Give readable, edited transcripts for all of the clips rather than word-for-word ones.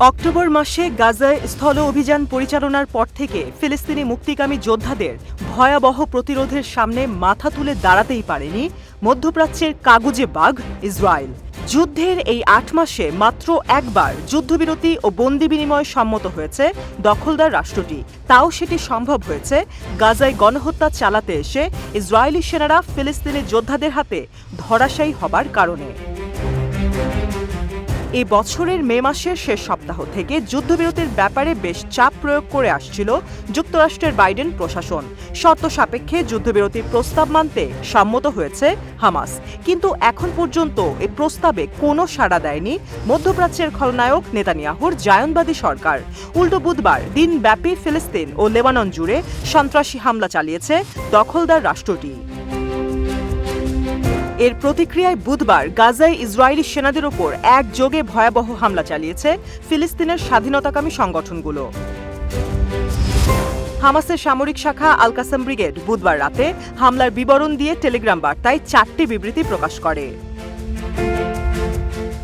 October মাসে গাজায় স্থল অভিযান পরিচালনার পর থেকে ফিলিস্তিনি মুক্তিকামী যোদ্ধাদের ভয়াবহ প্রতিরোধের সামনে মাথা তুলে দাঁড়াতেই পারেনি মধ্যপ্রাচ্যের কাগুজে বাঘ ইসরায়েল। যুদ্ধের এই ৮ মাসে মাত্র একবার যুদ্ধবিরতি ও বন্দি বিনিময় সম্মত হয়েছে দখলদার রাষ্ট্রটি। তাও সেটি সম্ভব হয়েছে গাজায় গণহত্যা চালাতে এসে ইসরায়েলি সেনারা ফিলিস্তিনি যোদ্ধাদের হাতে ধরাশায়ী হবার কারণে। এই বছরের মে মাসের শেষ সপ্তাহ থেকে যুদ্ধবিরতির ব্যাপারে বেশ চাপ প্রয়োগ করে আসছিল যুক্তরাষ্ট্রের বাইডেন প্রশাসন। শর্ত সাপেক্ষে যুদ্ধবিরতির প্রস্তাব মানতে সম্মত হয়েছে হামাস, কিন্তু এখন পর্যন্ত এই প্রস্তাবে কোনো সাড়া দেয়নি মধ্যপ্রাচ্যের খলনায়ক নেতানিয়াহুর জায়নবাদী সরকার। উল্টো বুধবার দিনব্যাপী ফিলিস্তিন ও লেবানন জুড়ে সন্ত্রাসী হামলা চালিয়েছে দখলদার রাষ্ট্রটি। এর প্রতিক্রিয়ায় বুধবার গাজায় ইসরায়েলি সেনাদের ওপর একযোগে ভয়াবহ হামলা চালিয়েছে ফিলিস্তিনের স্বাধীনতাকামী সংগঠনগুলো। হামাসের সামরিক শাখা আল কাসাম ব্রিগেড বুধবার রাতে হামলার বিবরণ দিয়ে টেলিগ্রাম বার্তায় ৪টি বিবৃতি প্রকাশ করে।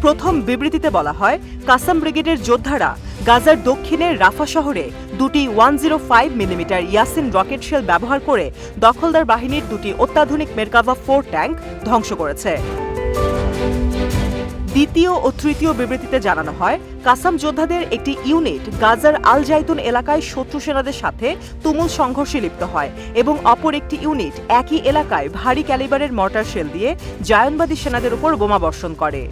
প্রথম বিবৃতিতে বলা হয়, কাসাম ব্রিগেডের যোদ্ধারা গাজার দক্ষিণের রাফা শহরে দুটি 105 মিলিমিটার ইয়াসিন রকেট শেল ব্যবহার করে দখলদার বাহিনীর দুটি অত্যাধুনিক মেরকাভা 4 ট্যাঙ্ক ধ্বংস করেছে। দ্বিতীয় ও তৃতীয় বিবৃতিতে জানানো হয়, কাসাম যোদ্ধাদের একটি ইউনিট গাজার আল জাইতুন এলাকায় শত্রু সেনাদের সাথে তুমুল সংঘর্ষে লিপ্ত হয় এবং অপর একটি ইউনিট একই এলাকায় ভারী ক্যালিবারের মর্টার শেল দিয়ে জায়নবাদী সেনাদের উপর বোমাবর্ষণ করে।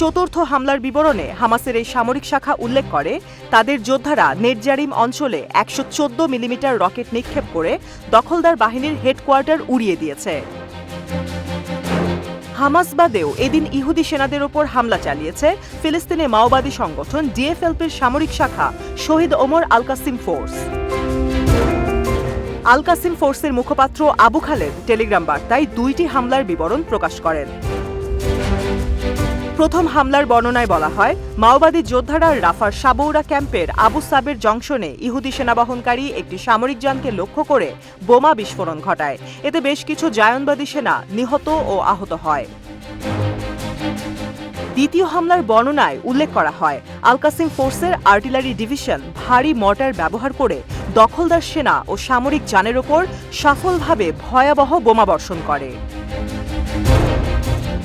চতুর্থ হামলার বিবরণে হামাসের এই সামরিক শাখা উল্লেখ করে, তাদের যোদ্ধারা নেটজারিম অঞ্চলে 114 মিলিমিটার রকেট নিক্ষেপ করে দখলদার বাহিনীর হেডকোয়ার্টার উড়িয়ে দিয়েছে। হামাস বাদেও এদিন ইহুদি সেনাদের ওপর হামলা চালিয়েছে ফিলিস্তিনে মাওবাদী সংগঠন ডিএফএলপির সামরিক শাখা শহীদ ওমর আল কাসিম ফোর্স। আল কাসিম ফোর্সের মুখপাত্র আবু খালেদ টেলিগ্রাম বার্তায় 2টি হামলার বিবরণ প্রকাশ করেন। প্রথম হামলার বর্ণনায় বলা হয়, মাওবাদী যোদ্ধারা রাফার সাবৌরা ক্যাম্পের আবু সাবের জংশনে ইহুদি সেনাবহনকারী একটি সামরিক যানকে লক্ষ্য করে বোমা বিস্ফোরণ ঘটায়। এতে বেশ কিছু জায়নবাদী সেনা নিহত ও আহত হয়। দ্বিতীয় হামলার বর্ণনায় উল্লেখ করা হয়, আল কাসিম ফোর্সের আর্টিলারি ডিভিশন ভারী মর্টার ব্যবহার করে দখলদার সেনা ও সামরিক যানের ওপর সফলভাবে ভয়াবহ বোমাবর্ষণ করে।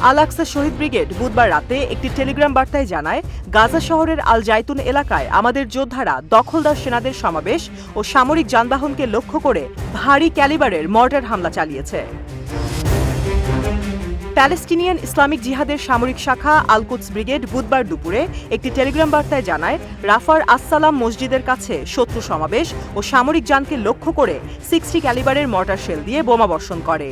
আল আকসা শহীদ ব্রিগেড বুধবার রাতে একটি টেলিগ্রাম বার্তায় জানায়, গাজা শহরের আল জাইতুন এলাকায় আমাদের যোদ্ধারা দখলদার সেনাদের সমাবেশ ও সামরিক যানবাহনকে লক্ষ্য করে ভারী ক্যালিবারের মর্টার হামলা চালিয়েছে। প্যালেস্টিনিয়ান ইসলামিক জিহাদের সামরিক শাখা আল কুদস ব্রিগেড বুধবার দুপুরে একটি টেলিগ্রাম বার্তায় জানায়, রাফার আসসালাম মসজিদের কাছে শত্রু সমাবেশ ও সামরিক যানকে লক্ষ্য করে 60 ক্যালিবারের মর্টার শেল দিয়ে বোমাবর্ষণ করে।